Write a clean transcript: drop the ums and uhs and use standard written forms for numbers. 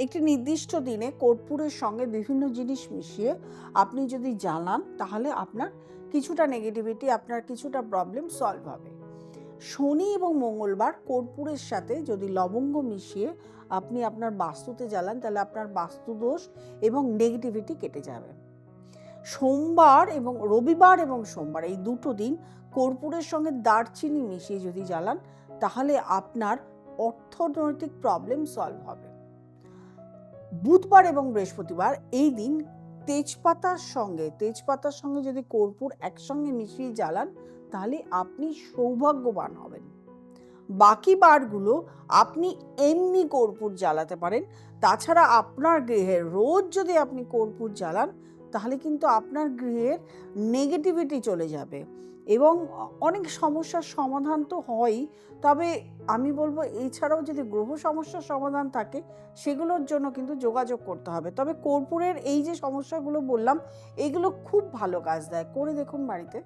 একটি নির্দিষ্ট দিনে কর্পূরের সঙ্গে বিভিন্ন জিনিস মিশিয়ে আপনি যদি জ্বালান তাহলে আপনার কিছুটা নেগেটিভিটি, আপনার কিছুটা প্রবলেম সলভ হবে। শনি এবং মঙ্গলবার কর্পূরের সাথে যদি লবঙ্গ মিশিয়ে আপনি আপনার বাস্তুতে জ্বালান তাহলে আপনার বাস্তুদোষ এবং নেগেটিভিটি কেটে যাবে। সোমবার এবং রবিবার এবং সোমবার এই দুটো দিন কর্পূরের সঙ্গে দারচিনি মিশিয়ে যদি জ্বালান তাহলে আপনার অর্থনৈতিক প্রবলেম সলভ হবে। বুধবার এবং বৃহস্পতিবার এই দিন তেজপাতার সঙ্গে যদি কর্পূর একসঙ্গে মিশিয়ে জ্বালান তাহলে আপনি সৌভাগ্যবান হবেন। বাকি বারগুলো আপনি এমনি কর্পূর জ্বালাতে পারেন। তাছাড়া আপনার গৃহে রোজ যদি আপনি কর্পূর জ্বালান তাহলে কিন্তু আপনার গৃহের নেগেটিভিটি চলে যাবে এবং অনেক সমস্যার সমাধান তো হয়ই, তবে আমি বলবো এছাড়াও যদি গ্রহ সমস্যার সমাধান থাকে সেগুলোর জন্য কিন্তু যোগাযোগ করতে হবে। তবে কর্পূরের এই যে সমস্যাগুলো বললাম এগুলো খুব ভালো কাজ দেয়, করে দেখুন বাড়িতে।